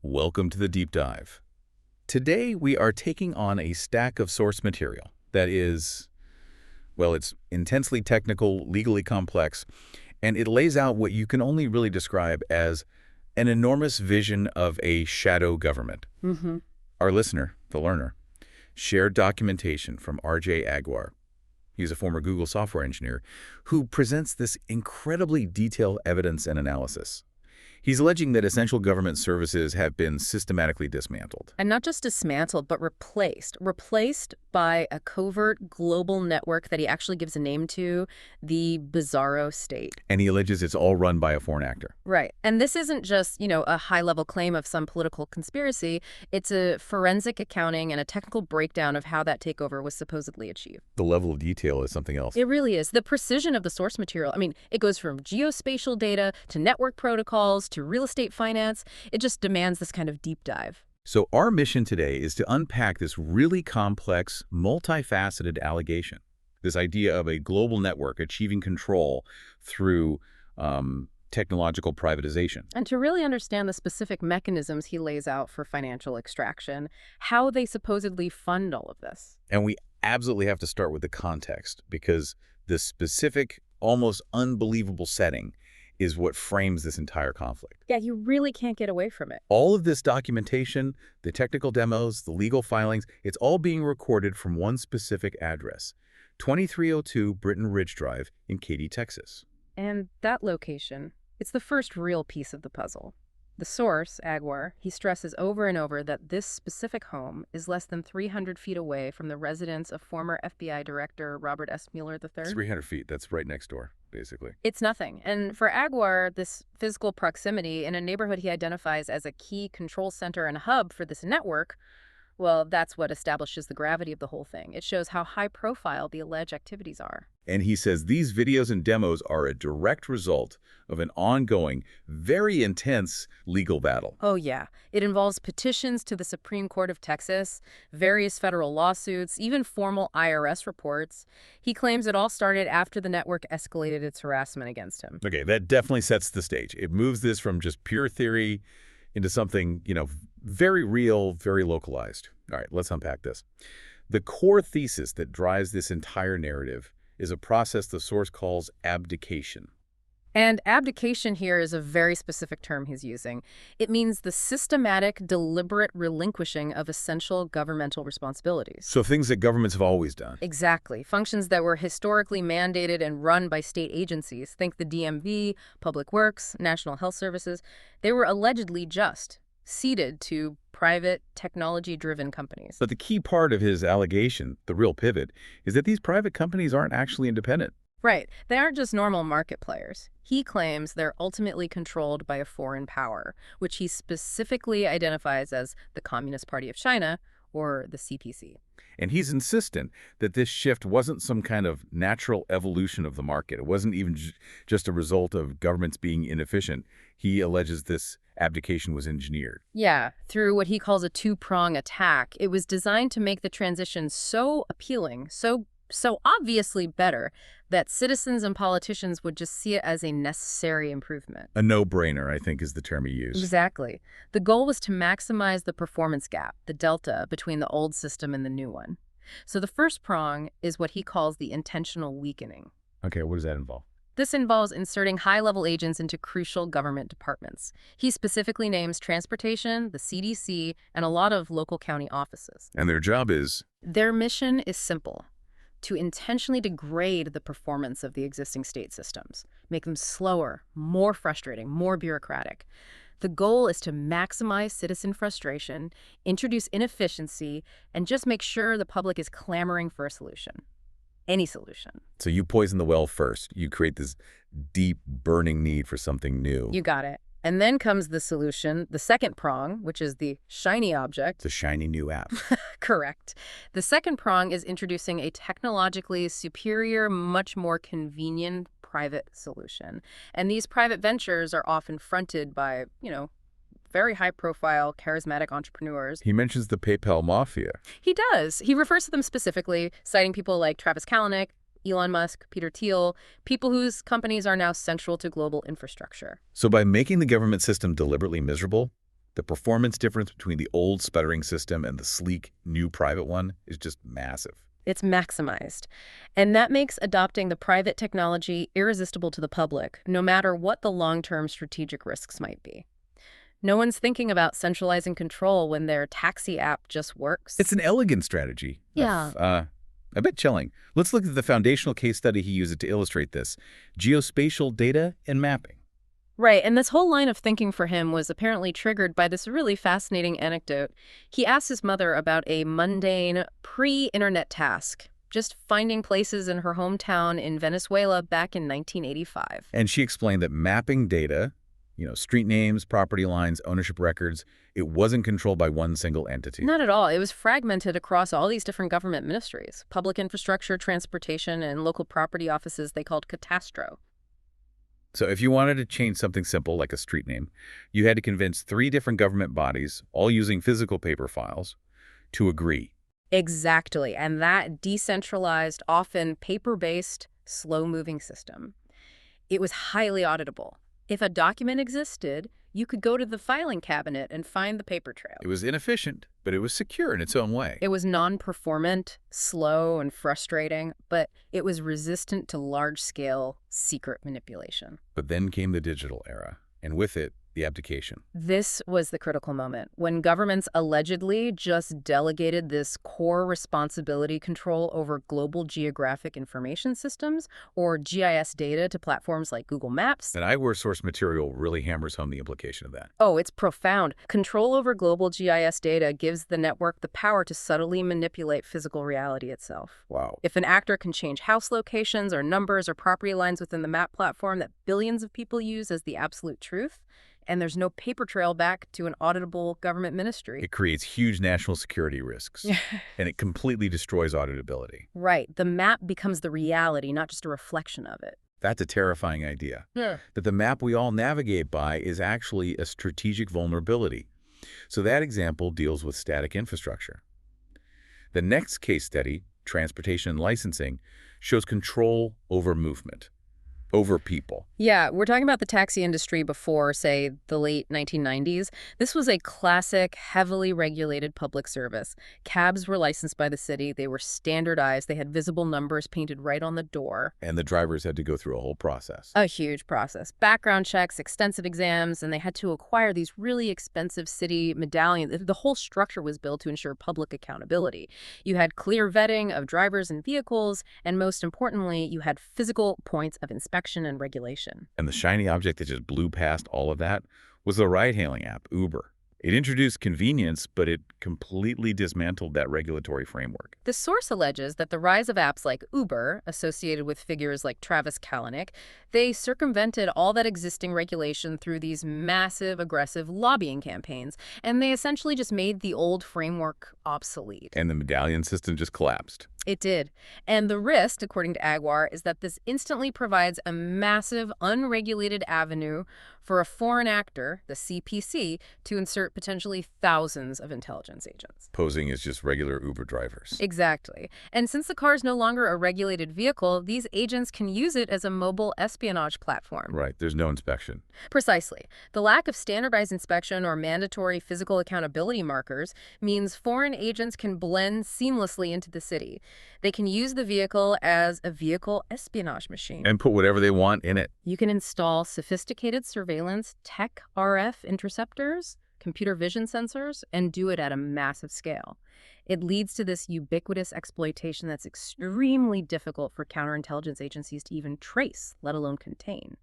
Welcome to the Deep Dive. Today, we are taking on a stack of source material that is, well, it's intensely technical, legally complex, and it lays out what you can only really describe as an enormous vision of a shadow government. Our listener, the learner, shared documentation from R.J. Aguar. He's a former Google software engineer who presents this incredibly detailed evidence and analysis. He's alleging that essential government services have been systematically dismantled. And not just dismantled, but replaced. Replaced by a covert global network that he actually gives a name to, the Bizarro State. And he alleges it's all run by a foreign actor. Right. And this isn't just, a high-level claim of some political conspiracy. It's a forensic accounting and a technical breakdown of how that takeover was supposedly achieved. The level of detail is something else. It really is. The precision of the source material. It goes from geospatial data to network protocols to real estate finance. It just demands this kind of deep dive. So our mission today is to unpack this really complex, multifaceted allegation. This idea of a global network achieving control through technological privatization. And to really understand the specific mechanisms he lays out for financial extraction, how they supposedly fund all of this. And we absolutely have to start with the context, because the specific, almost unbelievable setting is what frames this entire conflict. Yeah, you really can't get away from it. All of this documentation, the technical demos, the legal filings, it's all being recorded from one specific address, 2302 Britton Ridge Drive in Katy, Texas. And that location, it's the first real piece of the puzzle. The source, Aguar, he stresses over and over that this specific home is less than 300 feet away from the residence of former FBI Director Robert S. Mueller III. 300 feet, that's right next door, basically. It's nothing. And for Aguar, this physical proximity in a neighborhood he identifies as a key control center and hub for this network, well, that's what establishes the gravity of the whole thing. It shows how high-profile the alleged activities are. And he says these videos and demos are a direct result of an ongoing, very intense legal battle. Oh, yeah. It involves petitions to the Supreme Court of Texas, various federal lawsuits, even formal IRS reports. He claims it all started after the network escalated its harassment against him. Okay, that definitely sets the stage. It moves this from just pure theory into something, very real, very localized. All right, let's unpack this. The core thesis that drives this entire narrative is a process the source calls abdication. And abdication here is a very specific term he's using. It means the systematic, deliberate relinquishing of essential governmental responsibilities. So things that governments have always done. Exactly. Functions that were historically mandated and run by state agencies. Think the DMV, Public Works, National Health Services. They were allegedly just ceded to private, technology-driven companies. But the key part of his allegation, the real pivot, is that these private companies aren't actually independent. Right. They aren't just normal market players. He claims they're ultimately controlled by a foreign power, which he specifically identifies as the Communist Party of China, or the CPC. And he's insistent that this shift wasn't some kind of natural evolution of the market. It wasn't even just a result of governments being inefficient. He alleges this abdication was engineered. Yeah, through what he calls a two-prong attack. It was designed to make the transition so appealing, so obviously better, that citizens and politicians would just see it as a necessary improvement. A no-brainer, I think, is the term he used. Exactly. The goal was to maximize the performance gap, the delta, between the old system and the new one. So the first prong is what he calls the intentional weakening. Okay, what does that involve? This involves inserting high-level agents into crucial government departments. He specifically names transportation, the CDC, and a lot of local county offices. And their job is? Their mission is simple: to intentionally degrade the performance of the existing state systems, make them slower, more frustrating, more bureaucratic. The goal is to maximize citizen frustration, introduce inefficiency, and just make sure the public is clamoring for a solution. Any solution. So you poison the well first. You create this deep, burning need for something new. You got it. And then comes the solution, the second prong, which is the shiny object. The shiny new app. Correct. The second prong is introducing a technologically superior, much more convenient private solution. And these private ventures are often fronted by, very high-profile, charismatic entrepreneurs. He mentions the PayPal mafia. He does. He refers to them specifically, citing people like Travis Kalanick, Elon Musk, Peter Thiel, people whose companies are now central to global infrastructure. So by making the government system deliberately miserable, The performance difference between the old sputtering system and the sleek, new private one is just massive. It's maximized. And that makes adopting the private technology irresistible to the public, no matter what the long-term strategic risks might be. No one's thinking about centralizing control when their taxi app just works. It's an elegant strategy. Yeah. A bit chilling. Let's look at the foundational case study he used to illustrate this: geospatial data and mapping. Right, and this whole line of thinking for him was apparently triggered by this really fascinating anecdote. He asked his mother about a mundane, pre-internet task, just finding places in her hometown in Venezuela back in 1985. And she explained that mapping data, street names, property lines, ownership records, it wasn't controlled by one single entity. Not at all. It was fragmented across all these different government ministries, public infrastructure, transportation, and local property offices they called catastro. So if you wanted to change something simple like a street name, you had to convince 3 different government bodies, all using physical paper files, to agree. Exactly, and that decentralized, often paper-based, slow-moving system. It was highly auditable. If a document existed, you could go to the filing cabinet and find the paper trail. It was inefficient, but it was secure in its own way. It was non-performant, slow, and frustrating, but it was resistant to large-scale, secret manipulation. But then came the digital era, and with it, the abdication. This was the critical moment, when governments allegedly just delegated this core responsibility control over global geographic information systems, or GIS data, to platforms like Google Maps. And eyewear source material really hammers home the implication of that. Oh, it's profound. Control over global GIS data gives the network the power to subtly manipulate physical reality itself. Wow. If an actor can change house locations or numbers or property lines within the map platform that billions of people use as the absolute truth, and there's no paper trail back to an auditable government ministry. It creates huge national security risks, and it completely destroys auditability. Right. The map becomes the reality, not just a reflection of it. That's a terrifying idea. Yeah. That the map we all navigate by is actually a strategic vulnerability. So that example deals with static infrastructure. The next case study, transportation and licensing, shows control over movement, over people. Yeah, we're talking about the taxi industry before, say, the late 1990s. This was a classic, heavily regulated public service. Cabs were licensed by the city. They were standardized. They had visible numbers painted right on the door. And the drivers had to go through a whole process. A huge process. Background checks, extensive exams, and they had to acquire these really expensive city medallions. The whole structure was built to ensure public accountability. You had clear vetting of drivers and vehicles, and most importantly, you had physical points of inspection and regulation. And the shiny object that just blew past all of that was the ride-hailing app, Uber. It introduced convenience, but it completely dismantled that regulatory framework. The source alleges that the rise of apps like Uber, associated with figures like Travis Kalanick, they circumvented all that existing regulation through these massive, aggressive lobbying campaigns, and they essentially just made the old framework obsolete. And the medallion system just collapsed. It did. And the risk, according to Agwar, is that this instantly provides a massive, unregulated avenue for a foreign actor, the CPC, to insert potentially thousands of intelligence agents. Posing as just regular Uber drivers. Exactly. And since the car is no longer a regulated vehicle, these agents can use it as a mobile espionage platform. Right, there's no inspection. Precisely. The lack of standardized inspection or mandatory physical accountability markers means foreign agents can blend seamlessly into the city. They can use the vehicle as a vehicle espionage machine. And put whatever they want in it. You can install sophisticated surveillance tech RF interceptors, computer vision sensors, and do it at a massive scale. It leads to this ubiquitous exploitation that's extremely difficult for counterintelligence agencies to even trace, let alone contain.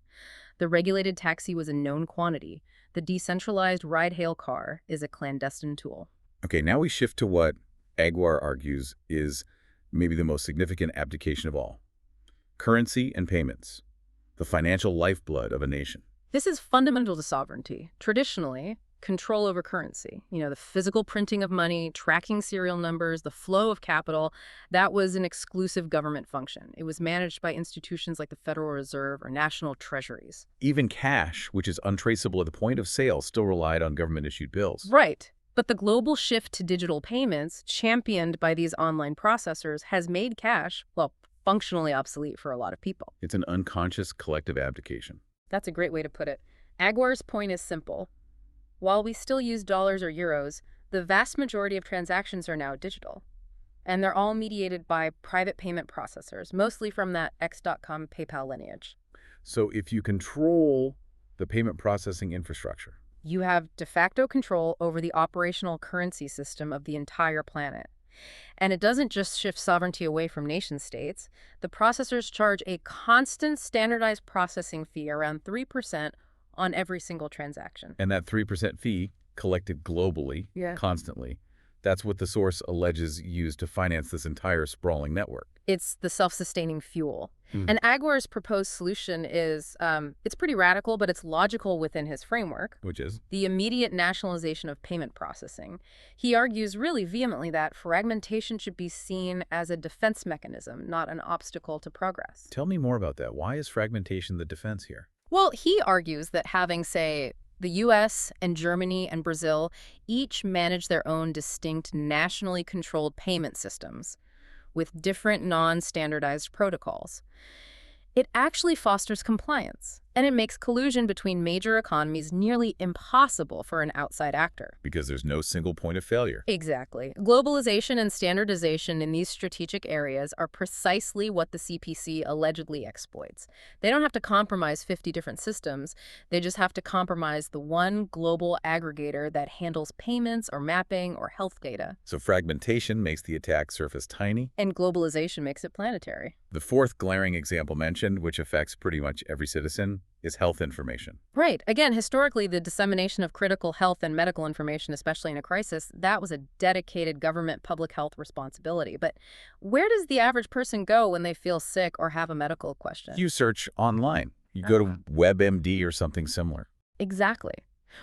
The regulated taxi was a known quantity. The decentralized ride-hail car is a clandestine tool. Okay, now we shift to what Agwar argues is maybe the most significant abdication of all. Currency and payments, the financial lifeblood of a nation. This is fundamental to sovereignty. Traditionally, control over currency, the physical printing of money, tracking serial numbers, the flow of capital, that was an exclusive government function. It was managed by institutions like the Federal Reserve or national treasuries. Even cash, which is untraceable at the point of sale, still relied on government-issued bills. Right. But the global shift to digital payments, championed by these online processors, has made cash, functionally obsolete for a lot of people. It's an unconscious collective abdication. That's a great way to put it. Agwar's point is simple. While we still use dollars or euros, the vast majority of transactions are now digital. And they're all mediated by private payment processors, mostly from that X.com PayPal lineage. So if you control the payment processing infrastructure, You have de facto control over the operational currency system of the entire planet. And it doesn't just shift sovereignty away from nation states. The processors charge a constant standardized processing fee around 3% on every single transaction. and that 3% fee collected globally, Yeah. constantly, that's what the source alleges used to finance this entire sprawling network. It's the self-sustaining fuel. Hmm. And Aguirre's proposed solution is, it's pretty radical, but it's logical within his framework. Which is? The immediate nationalization of payment processing. He argues really vehemently that fragmentation should be seen as a defense mechanism, not an obstacle to progress. Tell me more about that. Why is fragmentation the defense here? Well, he argues that having, say, the US and Germany and Brazil each manage their own distinct nationally controlled payment systems with different non-standardized protocols. It actually fosters compliance, and it makes collusion between major economies nearly impossible for an outside actor. Because there's no single point of failure. Exactly. Globalization and standardization in these strategic areas are precisely what the CPC allegedly exploits. They don't have to compromise 50 different systems. They just have to compromise the one global aggregator that handles payments or mapping or health data. So fragmentation makes the attack surface tiny. And globalization makes it planetary. The fourth glaring example mentioned, which affects pretty much every citizen, is health information. Right. Again, historically, the dissemination of critical health and medical information, especially in a crisis, that was a dedicated government public health responsibility. But where does the average person go when they feel sick or have a medical question? You search online. You go to WebMD or something similar. Exactly.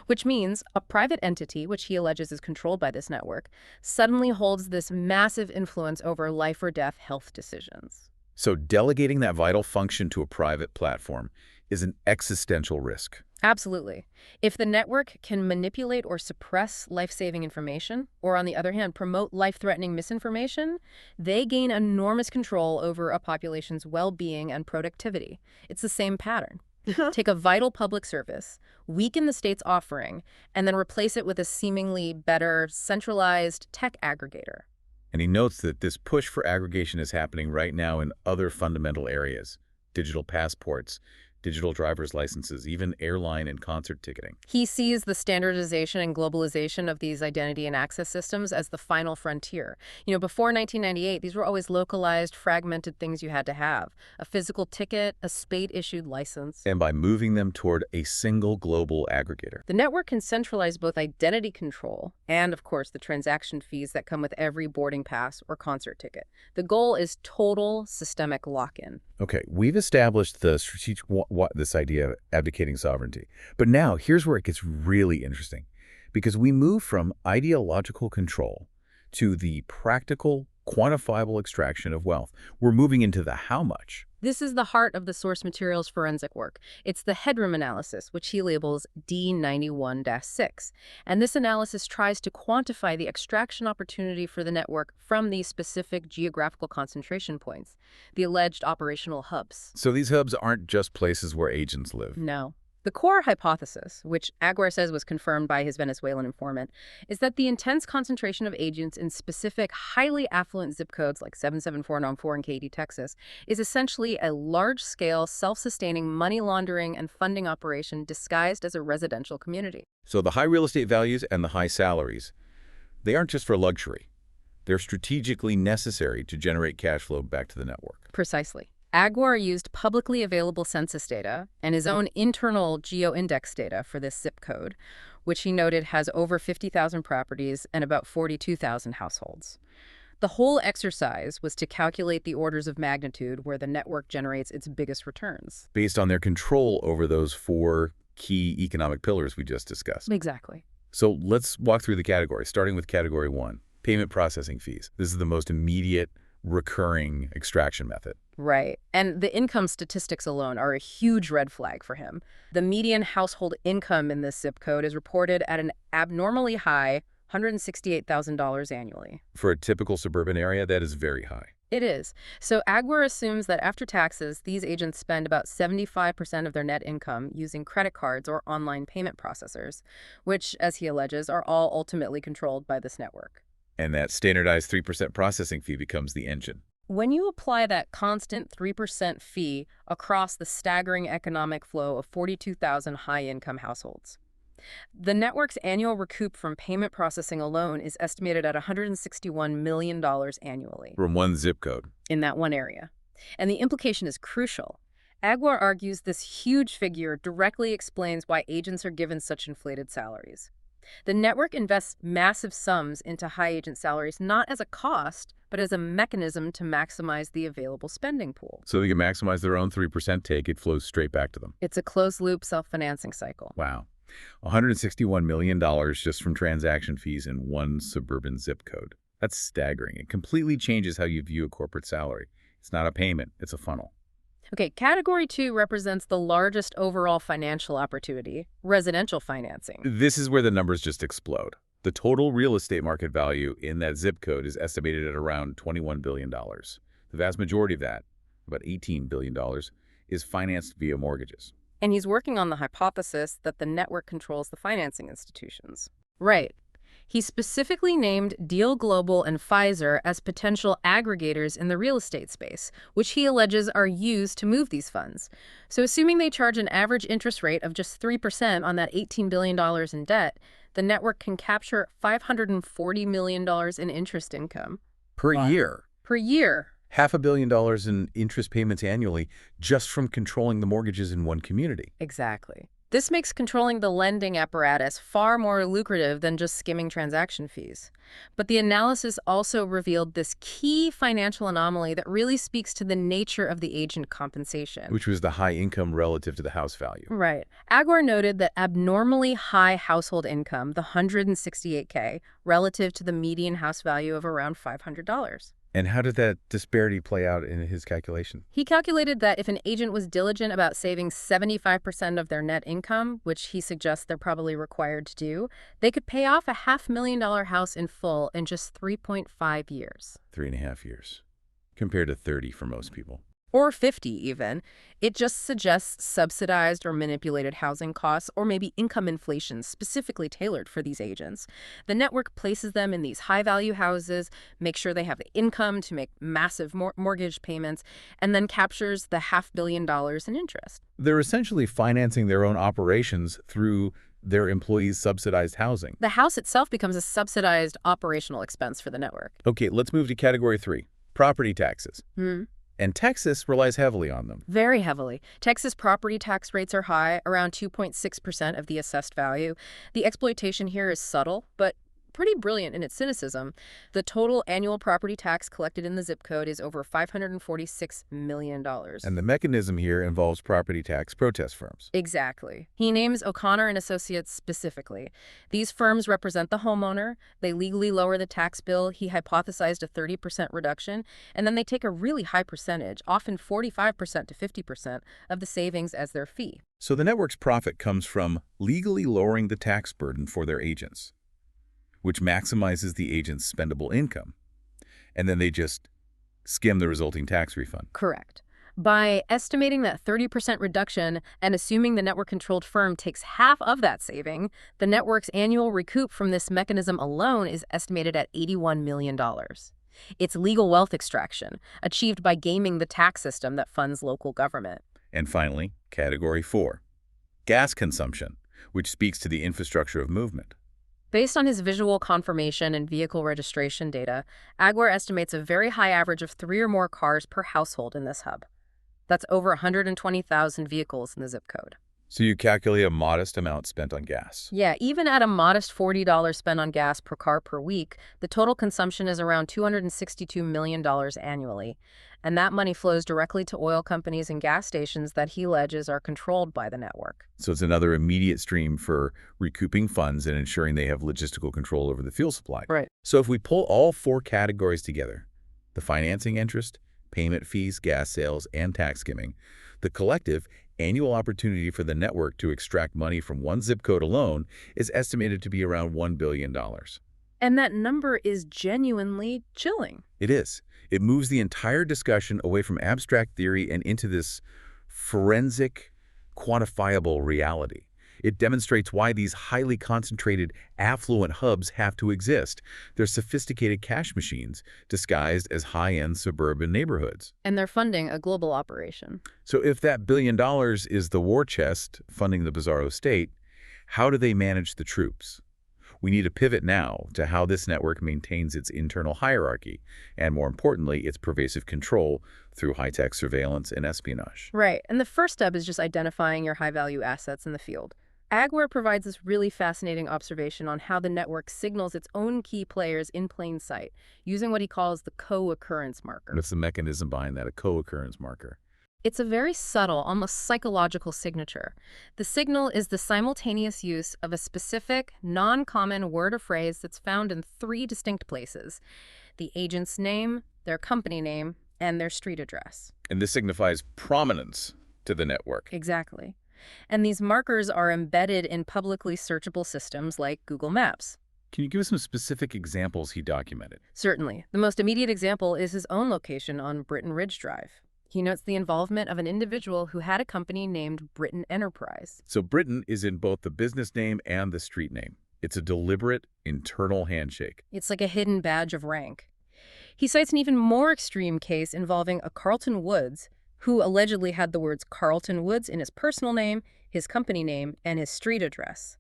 Which means a private entity, which he alleges is controlled by this network, suddenly holds this massive influence over life or death health decisions. So delegating that vital function to a private platform is an existential risk. Absolutely. If the network can manipulate or suppress life-saving information, or on the other hand, promote life-threatening misinformation, they gain enormous control over a population's well-being and productivity. It's the same pattern. Take a vital public service, weaken the state's offering, and then replace it with a seemingly better, centralized tech aggregator. And he notes that this push for aggregation is happening right now in other fundamental areas: digital passports, digital driver's licenses, even airline and concert ticketing. He sees the standardization and globalization of these identity and access systems as the final frontier. Before 1998, these were always localized, fragmented things you had to have. A physical ticket, a state-issued license. And by moving them toward a single global aggregator. The network can centralize both identity control and, of course, the transaction fees that come with every boarding pass or concert ticket. The goal is total systemic lock-in. Okay, we've established the strategic this idea of abdicating sovereignty. But now, here's where it gets really interesting. Because we move from ideological control to the practical, quantifiable extraction of wealth. We're moving into the how much. This is the heart of the source material's forensic work. It's the headroom analysis, which he labels D91-6. And this analysis tries to quantify the extraction opportunity for the network from these specific geographical concentration points, the alleged operational hubs. So these hubs aren't just places where agents live. No. The core hypothesis, which Aguirre says was confirmed by his Venezuelan informant, is that the intense concentration of agents in specific, highly affluent zip codes like 77494 in Katy, Texas, is essentially a large-scale, self-sustaining money laundering and funding operation disguised as a residential community. So the high real estate values and the high salaries, they aren't just for luxury. They're strategically necessary to generate cash flow back to the network. Precisely. Aguirre used publicly available census data and his own internal geo-index data for this zip code, which he noted has over 50,000 properties and about 42,000 households. The whole exercise was to calculate the orders of magnitude where the network generates its biggest returns. Based on their control over those four key economic pillars we just discussed. Exactly. So let's walk through the categories, starting with category 1, payment processing fees. This is the most immediate, recurring extraction method. Right. And the income statistics alone are a huge red flag for him. The median household income in this zip code is reported at an abnormally high $168,000 annually. For a typical suburban area, that is very high. It is. So Agwar assumes that after taxes, these agents spend about 75% of their net income using credit cards or online payment processors, which, as he alleges, are all ultimately controlled by this network. And that standardized 3% processing fee becomes the engine. When you apply that constant 3% fee across the staggering economic flow of 42,000 high-income households, the network's annual recoup from payment processing alone is estimated at $161 million annually From one zip code. in that one area. And the implication is crucial. Agwar argues this huge figure directly explains why agents are given such inflated salaries. The network invests massive sums into high agent salaries not as a cost, but as a mechanism to maximize the available spending pool. So they can maximize their own 3% take. It flows straight back to them. It's a closed-loop self-financing cycle. Wow. $161 million just from transaction fees in one suburban zip code. That's staggering. It completely changes how you view a corporate salary. It's not a payment, it's a funnel. Okay, Category 2 represents the largest overall financial opportunity, residential financing. This is where the numbers just explode. The total real estate market value in that zip code is estimated at around $21 billion. The vast majority of that, about $18 billion, is financed via mortgages. And he's working on the hypothesis that the network controls the financing institutions. Right. He specifically named Deal Global and Pfizer as potential aggregators in the real estate space, which he alleges are used to move these funds. So assuming they charge an average interest rate of just 3% on that $18 billion in debt, the network can capture $540 million in interest income. Per year. Per year. $500 million in interest payments annually just from controlling the mortgages in one community. Exactly. This makes controlling the lending apparatus far more lucrative than just skimming transaction fees. But the analysis also revealed this key financial anomaly that really speaks to the nature of the agent compensation. Which was the high income relative to the house value. Right. Agwar noted that abnormally high household income, the $168K, relative to the median house value of around $500. And how did that disparity play out in his calculation? He calculated that if an agent was diligent about saving 75% of their net income, which he suggests they're probably required to do, they could pay off a $500,000 house in full in just 3.5 years. 3.5 years, compared to 30 for most people. Or 50 even. It just suggests subsidized or manipulated housing costs or maybe income inflation specifically tailored for these agents. The network places them in these high-value houses, makes sure they have the income to make massive mortgage payments, and then captures the $500 million in interest. They're essentially financing their own operations through their employees' subsidized housing. The house itself becomes a subsidized operational expense for the network. Okay, let's move to Category 3, property taxes. And Texas relies heavily on them. Very heavily. Texas property tax rates are high, around 2.6% of the assessed value. The exploitation here is subtle, but pretty brilliant in its cynicism. The total annual property tax collected in the zip code is over $546 million. And the mechanism here involves property tax protest firms. Exactly. He names O'Connor and Associates specifically. These firms represent the homeowner. They legally lower the tax bill. He hypothesized a 30% reduction, and then they take a really high percentage, often 45% to 50% of the savings as their fee. So the network's profit comes from legally lowering the tax burden for their agents, which maximizes the agent's spendable income. And then they just skim the resulting tax refund. Correct. By estimating that 30% reduction and assuming the network-controlled firm takes half of that saving, the network's annual recoup from this mechanism alone is estimated at $81 million. It's legal wealth extraction, achieved by gaming the tax system that funds local government. And finally, Category 4, gas consumption, which speaks to the infrastructure of movement. Based on his visual confirmation and vehicle registration data, Agwar estimates a very high average of 3 or more cars per household in this hub. That's over 120,000 vehicles in the zip code. So you calculate a modest amount spent on gas. Yeah, even at a modest $40 spent on gas per car per week, the total consumption is around $262 million annually. And that money flows directly to oil companies and gas stations that he alleges are controlled by the network. So it's another immediate stream for recouping funds and ensuring they have logistical control over the fuel supply. Right. So if we pull all 4 categories together, the financing interest, payment fees, gas sales, and tax skimming, the collective annual opportunity for the network to extract money from one zip code alone is estimated to be around $1 billion. And that number is genuinely chilling. It is. It moves the entire discussion away from abstract theory and into this forensic, quantifiable reality. It demonstrates why these highly concentrated, affluent hubs have to exist. They're sophisticated cash machines disguised as high-end suburban neighborhoods. And they're funding a global operation. So if that $1 billion is the war chest funding the bizarro state, how do they manage the troops? We need to pivot now to how this network maintains its internal hierarchy, and more importantly, its pervasive control through high-tech surveillance and espionage. Right. And the first step is just identifying your high-value assets in the field. Agware provides this really fascinating observation on how the network signals its own key players in plain sight, using what he calls the co-occurrence marker. What's the mechanism behind that, a co-occurrence marker? It's a very subtle, almost psychological signature. The signal is the simultaneous use of a specific, non-common word or phrase that's found in 3 distinct places: the agent's name, their company name, and their street address. And this signifies prominence to the network. Exactly. And these markers are embedded in publicly searchable systems like Google Maps. Can you give us some specific examples he documented? Certainly. The most immediate example is his own location on Britton Ridge Drive. He notes the involvement of an individual who had a company named Britton Enterprise. So Britton is in both the business name and the street name. It's a deliberate, internal handshake. It's like a hidden badge of rank. He cites an even more extreme case involving a Carlton Woods, who allegedly had the words Carlton Woods in his personal name, his company name, and his street address.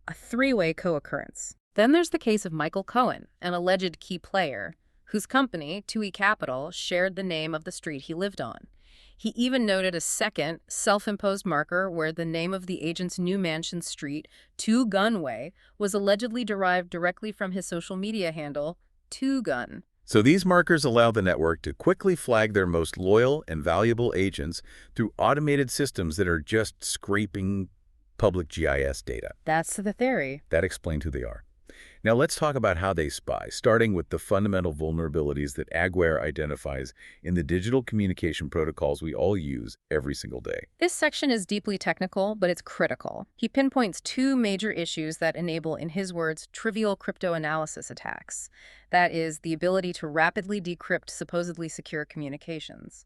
A 3-way co-occurrence. Then there's the case of Michael Cohen, an alleged key player, whose company, 2E Capital, shared the name of the street he lived on. He even noted a second, self-imposed marker where the name of the agent's new mansion street, 2 Gunway, was allegedly derived directly from his social media handle, 2Gun. So these markers allow the network to quickly flag their most loyal and valuable agents through automated systems that are just scraping public GIS data. That's the theory. That explains who they are. Now let's talk about how they spy, starting with the fundamental vulnerabilities that Agware identifies in the digital communication protocols we all use every single day. This section is deeply technical, but it's critical. He pinpoints 2 major issues that enable, in his words, trivial cryptoanalysis attacks. That is, the ability to rapidly decrypt supposedly secure communications.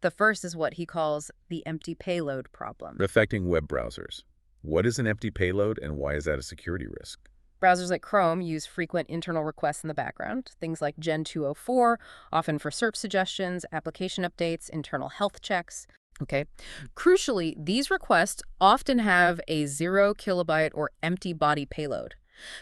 The first is what he calls the empty payload problem. Affecting web browsers. What is an empty payload and why is that a security risk? Browsers like Chrome use frequent internal requests in the background, things like Gen 204, often for SERP suggestions, application updates, internal health checks. Okay. Crucially, these requests often have a 0 kilobyte or empty body payload.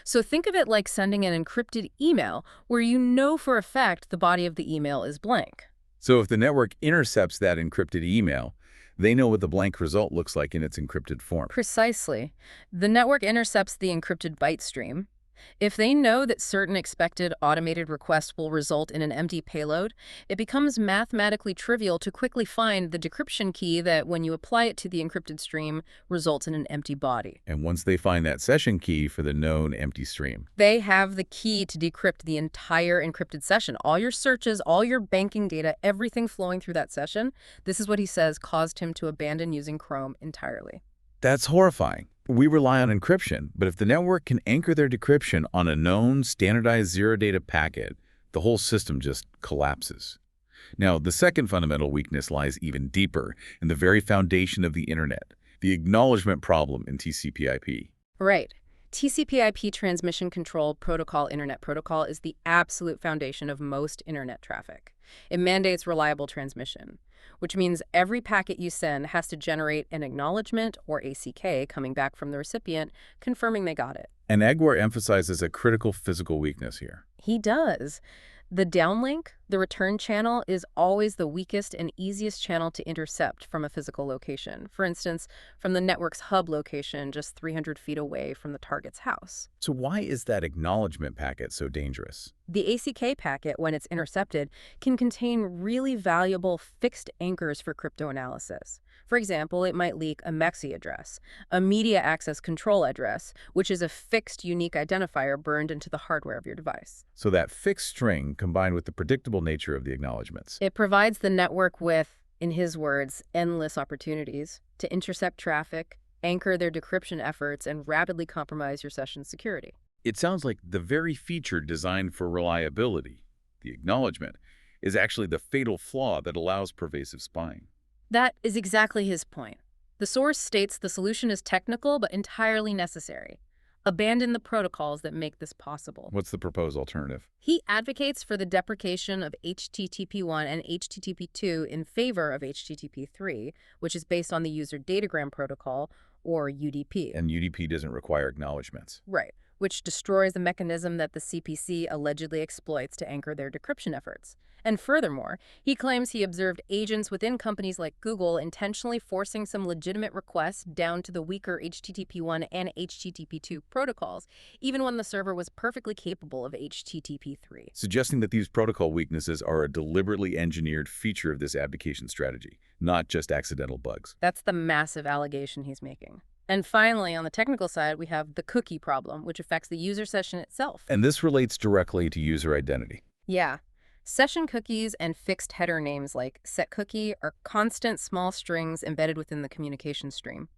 So think of it like sending an encrypted email where you know for a fact the body of the email is blank. So if the network intercepts that encrypted email, they know what the blank result looks like in its encrypted form. Precisely. The network intercepts the encrypted byte stream. If they know that certain expected automated requests will result in an empty payload, it becomes mathematically trivial to quickly find the decryption key that, when you apply it to the encrypted stream, results in an empty body. And once they find that session key for the known empty stream, they have the key to decrypt the entire encrypted session. All your searches, all your banking data, everything flowing through that session. This is what he says caused him to abandon using Chrome entirely. That's horrifying. We rely on encryption, but if the network can anchor their decryption on a known, standardized zero-data packet, the whole system just collapses. Now, the second fundamental weakness lies even deeper in the very foundation of the Internet, the acknowledgement problem in TCP/IP. Right. TCP/IP transmission control protocol, Internet Protocol, is the absolute foundation of most Internet traffic. It mandates reliable transmission, which means every packet you send has to generate an acknowledgement, or ACK, coming back from the recipient, confirming they got it. And Agware emphasizes a critical physical weakness here. He does. The downlink, the return channel, is always the weakest and easiest channel to intercept from a physical location. For instance, from the network's hub location just 300 feet away from the target's house. So why is that acknowledgement packet so dangerous? The ACK packet, when it's intercepted, can contain really valuable fixed anchors for cryptoanalysis. For example, it might leak a MEXI address, a media access control address, which is a fixed unique identifier burned into the hardware of your device. So that fixed string combined with the predictable nature of the acknowledgements. It provides the network with, in his words, endless opportunities to intercept traffic, anchor their decryption efforts, and rapidly compromise your session's security. It sounds like the very feature designed for reliability, the acknowledgement, is actually the fatal flaw that allows pervasive spying. That is exactly his point. The source states the solution is technical but entirely necessary. Abandon the protocols that make this possible. What's the proposed alternative? He advocates for the deprecation of HTTP1 and HTTP2 in favor of HTTP3, which is based on the user datagram protocol, or UDP. And UDP doesn't require acknowledgments. Right, which destroys the mechanism that the CPC allegedly exploits to anchor their decryption efforts. And furthermore, he claims he observed agents within companies like Google intentionally forcing some legitimate requests down to the weaker HTTP1 and HTTP2 protocols, even when the server was perfectly capable of HTTP3. Suggesting that these protocol weaknesses are a deliberately engineered feature of this abdication strategy, not just accidental bugs. That's the massive allegation he's making. And finally, on the technical side, we have the cookie problem, which affects the user session itself. And this relates directly to user identity. Yeah. Session cookies and fixed header names like setCookie are constant small strings embedded within the communication stream.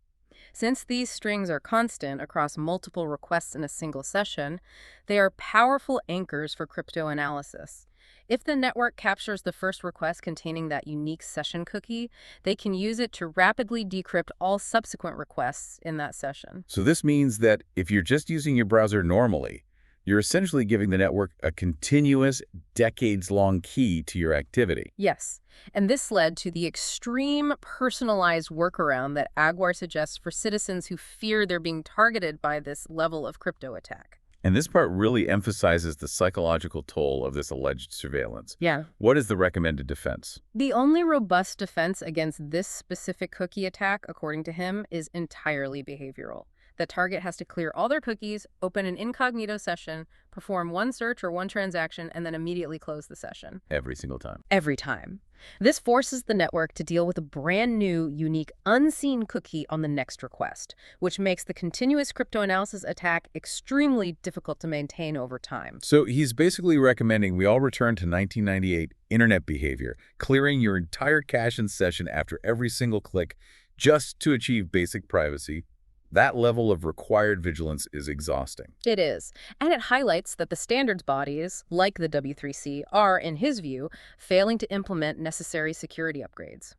Since these strings are constant across multiple requests in a single session, they are powerful anchors for cryptanalysis. If the network captures the first request containing that unique session cookie, they can use it to rapidly decrypt all subsequent requests in that session. So this means that if you're just using your browser normally, you're essentially giving the network a continuous, decades-long key to your activity. Yes, and this led to the extreme personalized workaround that Agwar suggests for citizens who fear they're being targeted by this level of crypto attack. And this part really emphasizes the psychological toll of this alleged surveillance. Yeah. What is the recommended defense? The only robust defense against this specific cookie attack, according to him, is entirely behavioral. The target has to clear all their cookies, open an incognito session, perform one search or one transaction, and then immediately close the session. Every single time. Every time. This forces the network to deal with a brand new, unique, unseen cookie on the next request, which makes the continuous cryptanalysis attack extremely difficult to maintain over time. So he's basically recommending we all return to 1998 internet behavior, clearing your entire cache and session after every single click just to achieve basic privacy. That level of required vigilance is exhausting. It is. And it highlights that the standards bodies, like the W3C, are, in his view, failing to implement necessary security upgrades.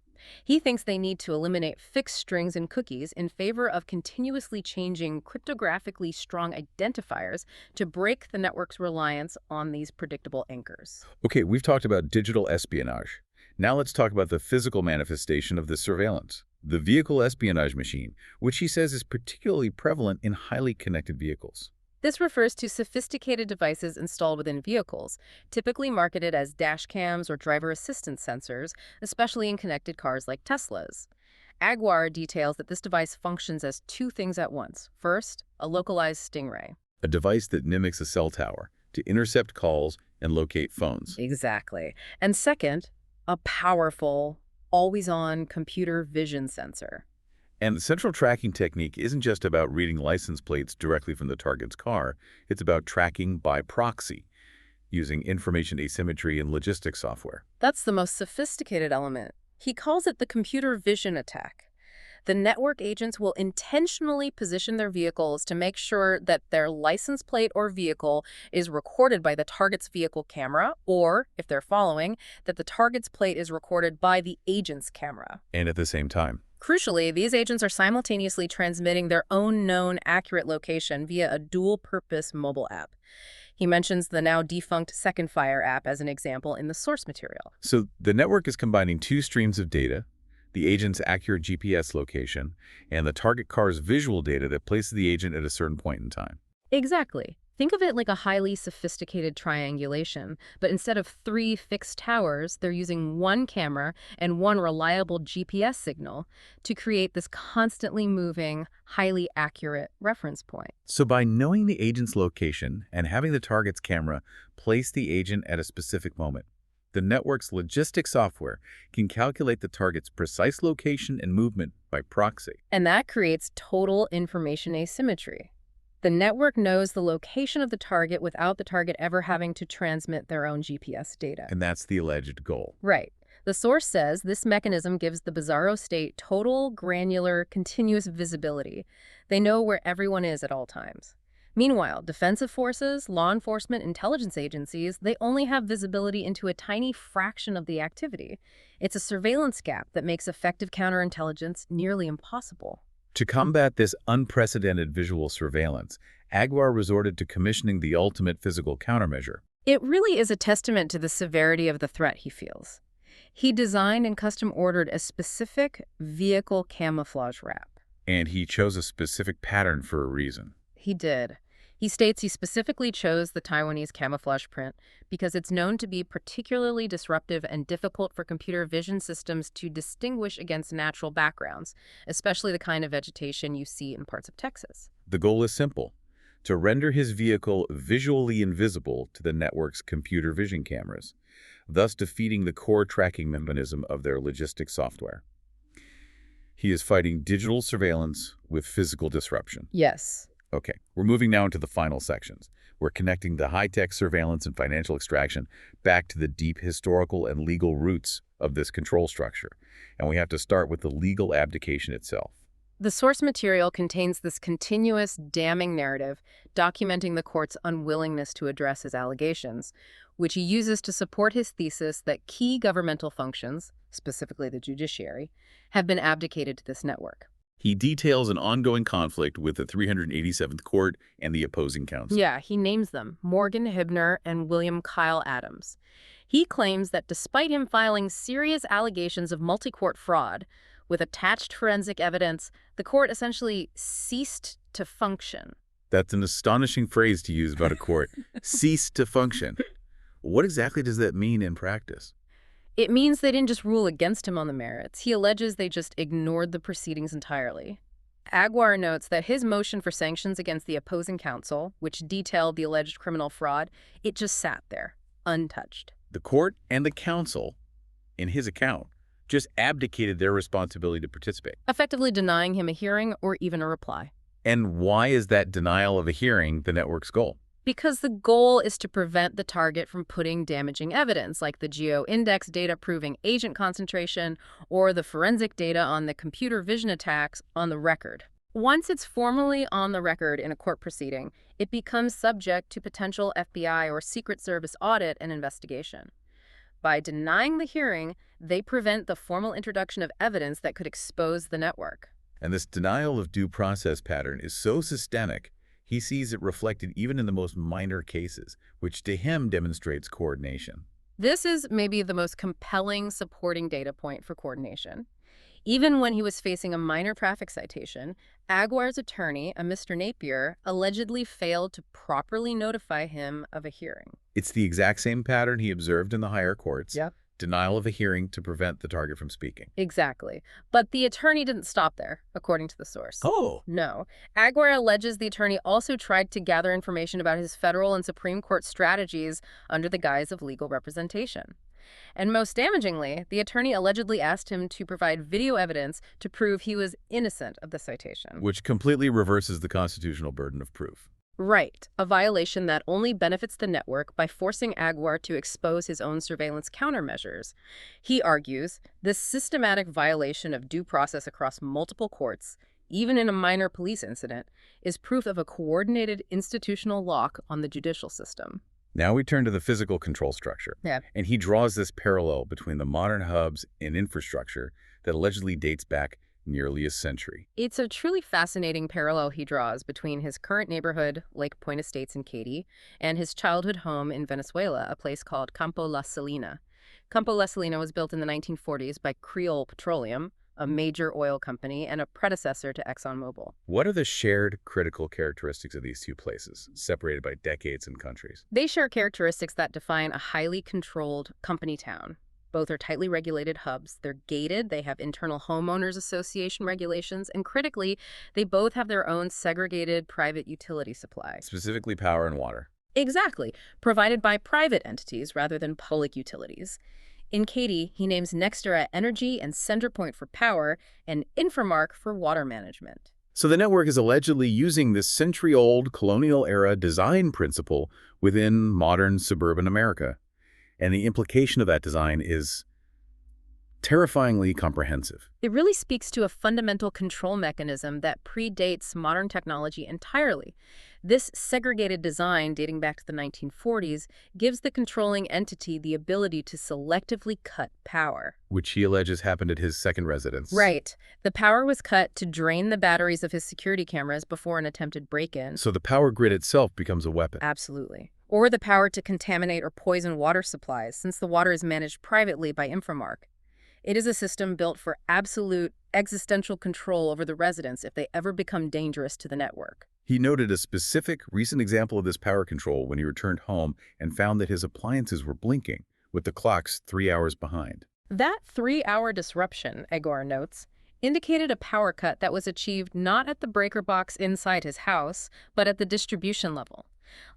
He thinks they need to eliminate fixed strings and cookies in favor of continuously changing cryptographically strong identifiers to break the network's reliance on these predictable anchors. Okay, we've talked about digital espionage. Now let's talk about the physical manifestation of this surveillance. The vehicle espionage machine, which he says is particularly prevalent in highly connected vehicles. This refers to sophisticated devices installed within vehicles, typically marketed as dash cams or driver assistance sensors, especially in connected cars like Teslas. Agwar details that this device functions as two things at once. First, a localized stingray. A device that mimics a cell tower to intercept calls and locate phones. Exactly. And second, a powerful, always-on computer vision sensor. And the central tracking technique isn't just about reading license plates directly from the target's car. It's about tracking by proxy, using information asymmetry and logistics software. That's the most sophisticated element. He calls it the computer vision attack. The network agents will intentionally position their vehicles to make sure that their license plate or vehicle is recorded by the target's vehicle camera, or, if they're following, that the target's plate is recorded by the agent's camera. And at the same time. Crucially, these agents are simultaneously transmitting their own known accurate location via a dual-purpose mobile app. He mentions the now defunct Second Fire app as an example in the source material. So the network is combining two streams of data, the agent's accurate GPS location, and the target car's visual data that places the agent at a certain point in time. Exactly. Think of it like a highly sophisticated triangulation, but instead of 3 fixed towers, they're using one camera and one reliable GPS signal to create this constantly moving, highly accurate reference point. So by knowing the agent's location and having the target's camera place the agent at a specific moment, the network's logistics software can calculate the target's precise location and movement by proxy. And that creates total information asymmetry. The network knows the location of the target without the target ever having to transmit their own GPS data. And that's the alleged goal. Right. The source says this mechanism gives the bizarro state total, granular, continuous visibility. They know where everyone is at all times. Meanwhile, defensive forces, law enforcement, intelligence agencies, they only have visibility into a tiny fraction of the activity. It's a surveillance gap that makes effective counterintelligence nearly impossible. To combat this unprecedented visual surveillance, Aguiar resorted to commissioning the ultimate physical countermeasure. It really is a testament to the severity of the threat he feels. He designed and custom ordered a specific vehicle camouflage wrap. And he chose a specific pattern for a reason. He did. He states he specifically chose the Taiwanese camouflage print because it's known to be particularly disruptive and difficult for computer vision systems to distinguish against natural backgrounds, especially the kind of vegetation you see in parts of Texas. The goal is simple: to render his vehicle visually invisible to the network's computer vision cameras, thus defeating the core tracking mechanism of their logistics software. He is fighting digital surveillance with physical disruption. Yes. Okay, we're moving now into the final sections. We're connecting the high-tech surveillance and financial extraction back to the deep historical and legal roots of this control structure. And we have to start with the legal abdication itself. The source material contains this continuous, damning narrative documenting the court's unwillingness to address his allegations, which he uses to support his thesis that key governmental functions, specifically the judiciary, have been abdicated to this network. He details an ongoing conflict with the 387th Court and the opposing counsel. Yeah, he names them, Morgan Hibner and William Kyle Adams. He claims that despite him filing serious allegations of multi-court fraud, with attached forensic evidence, the court essentially ceased to function. That's an astonishing phrase to use about a court. Cease to function. What exactly does that mean in practice? It means they didn't just rule against him on the merits. He alleges they just ignored the proceedings entirely. Aguiar notes that his motion for sanctions against the opposing counsel, which detailed the alleged criminal fraud, it just sat there, untouched. The court and the counsel, in his account, just abdicated their responsibility to participate. Effectively denying him a hearing or even a reply. And why is that denial of a hearing the network's goal? Because the goal is to prevent the target from putting damaging evidence, like the geo-index data proving agent concentration or the forensic data on the computer vision attacks, on the record. Once it's formally on the record in a court proceeding, it becomes subject to potential FBI or Secret Service audit and investigation. By denying the hearing, they prevent the formal introduction of evidence that could expose the network. And this denial of due process pattern is so systemic, he sees it reflected even in the most minor cases, which to him demonstrates coordination. This is maybe the most compelling supporting data point for coordination. Even when he was facing a minor traffic citation, Aguiar's attorney, a Mr. Napier, allegedly failed to properly notify him of a hearing. It's the exact same pattern he observed in the higher courts. Yep. Denial of a hearing to prevent the target from speaking. Exactly. But the attorney didn't stop there, according to the source. Oh! No. Aguiar alleges the attorney also tried to gather information about his federal and Supreme Court strategies under the guise of legal representation. And most damagingly, the attorney allegedly asked him to provide video evidence to prove he was innocent of the citation. Which completely reverses the constitutional burden of proof. Right, a violation that only benefits the network by forcing Aguiar to expose his own surveillance countermeasures. He argues this systematic violation of due process across multiple courts, even in a minor police incident, is proof of a coordinated institutional lock on the judicial system. Now we turn to the physical control structure. Yeah. And he draws this parallel between the modern hubs and infrastructure that allegedly dates back nearly a century. It's a truly fascinating parallel he draws between his current neighborhood, Lake Point Estates in Katy, and his childhood home in Venezuela, a place called Campo La Salina. Campo La Salina was built in the 1940s by Creole Petroleum, a major oil company and a predecessor to ExxonMobil. What are the shared critical characteristics of these two places, separated by decades and countries? They share characteristics that define a highly controlled company town. Both are tightly regulated hubs. They're gated, they have internal homeowners association regulations, and critically, they both have their own segregated private utility supply. Specifically power and water. Exactly, provided by private entities rather than public utilities. In Katy, he names Nextera Energy and Centerpoint for power and Inframark for water management. So the network is allegedly using this century-old colonial-era design principle within modern suburban America. And the implication of that design is Terrifyingly comprehensive. It really speaks to a fundamental control mechanism that predates modern technology entirely. This segregated design, dating back to the 1940s, gives the controlling entity the ability to selectively cut power. Which he alleges happened at his second residence. Right. The power was cut to drain the batteries of his security cameras before an attempted break-in. So the power grid itself becomes a weapon. Absolutely. Or the power to contaminate or poison water supplies, since the water is managed privately by Inframark. It is a system built for absolute existential control over the residents if they ever become dangerous to the network. He noted a specific recent example of this power control when he returned home and found that his appliances were blinking, with the clocks 3 hours behind. That 3-hour disruption, Agor notes, indicated a power cut that was achieved not at the breaker box inside his house, but at the distribution level,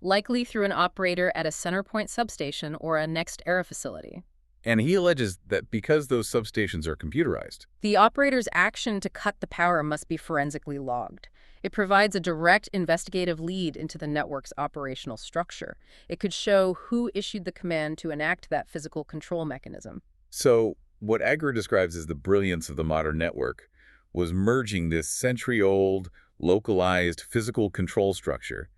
likely through an operator at a CenterPoint substation or a NextEra facility. And he alleges that because those substations are computerized, The operator's action to cut the power must be forensically logged. It provides a direct investigative lead into the network's operational structure. It could show who issued the command to enact that physical control mechanism. so what Agger describes as the brilliance of the modern network was merging this century-old, localized physical control structure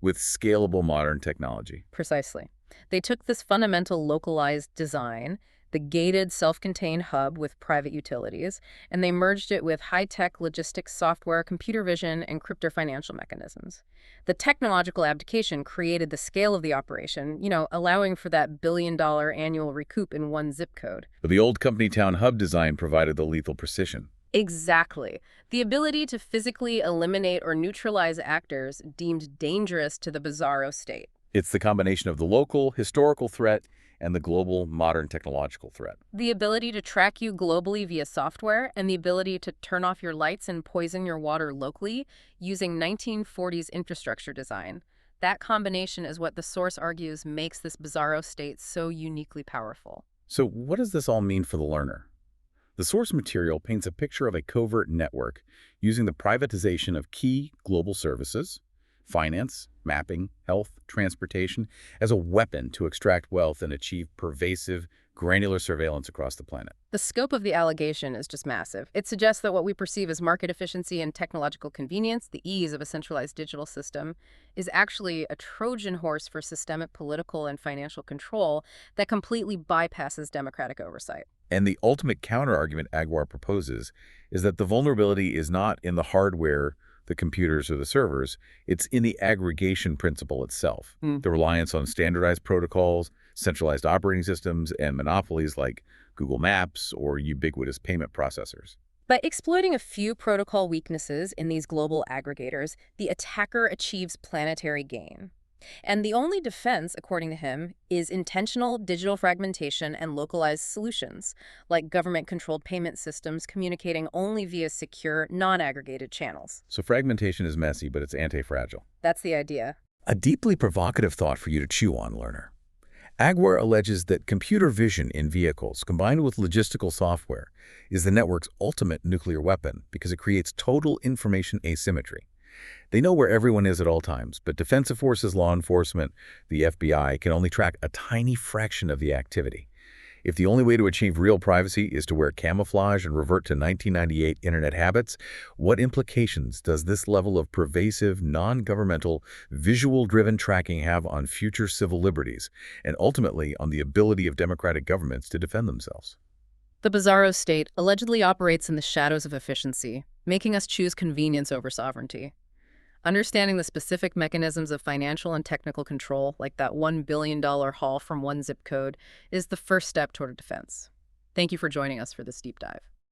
with scalable modern technology. Precisely. They took this fundamental localized design, the gated self-contained hub with private utilities, and they merged it with high-tech logistics software, computer vision, and crypto financial mechanisms. The technological abdication created the scale of the operation, allowing for that billion-dollar annual recoup in one zip code. But the old company town hub design provided the lethal precision. Exactly. The ability to physically eliminate or neutralize actors deemed dangerous to the bizarro state. It's the combination of the local, historical threat and the global, modern technological threat. The ability to track you globally via software and the ability to turn off your lights and poison your water locally using 1940s infrastructure design. That combination is what the source argues makes this bizarro state so uniquely powerful. So what does this all mean for the learner? The source material paints a picture of a covert network using the privatization of key global services, finance, mapping, health, transportation, as a weapon to extract wealth and achieve pervasive, granular surveillance across the planet. The scope of the allegation is just massive. It suggests that what we perceive as market efficiency and technological convenience, the ease of a centralized digital system, is actually a Trojan horse for systemic political and financial control that completely bypasses democratic oversight. And the ultimate counterargument Aguar proposes is that the vulnerability is not in the hardware, the computers or the servers, it's in the aggregation principle itself. The reliance on standardized protocols, centralized operating systems, and monopolies like Google Maps or ubiquitous payment processors. By exploiting a few protocol weaknesses in these global aggregators, the attacker achieves planetary gain. And the only defense, according to him, is intentional digital fragmentation and localized solutions, like government-controlled payment systems communicating only via secure, non-aggregated channels. So fragmentation is messy, but it's anti-fragile. That's the idea. A deeply provocative thought for you to chew on, learner. Aguar alleges that computer vision in vehicles, combined with logistical software, is the network's ultimate nuclear weapon because it creates total information asymmetry. They know where everyone is at all times, but defensive forces, law enforcement, the FBI can only track a tiny fraction of the activity. If the only way to achieve real privacy is to wear camouflage and revert to 1998 internet habits, what implications does this level of pervasive, non-governmental, visual-driven tracking have on future civil liberties, and ultimately on the ability of democratic governments to defend themselves? The bizarro state allegedly operates in the shadows of efficiency, making us choose convenience over sovereignty. Understanding the specific mechanisms of financial and technical control, like that $1 billion haul from one zip code, is the first step toward a defense. Thank you for joining us for this deep dive.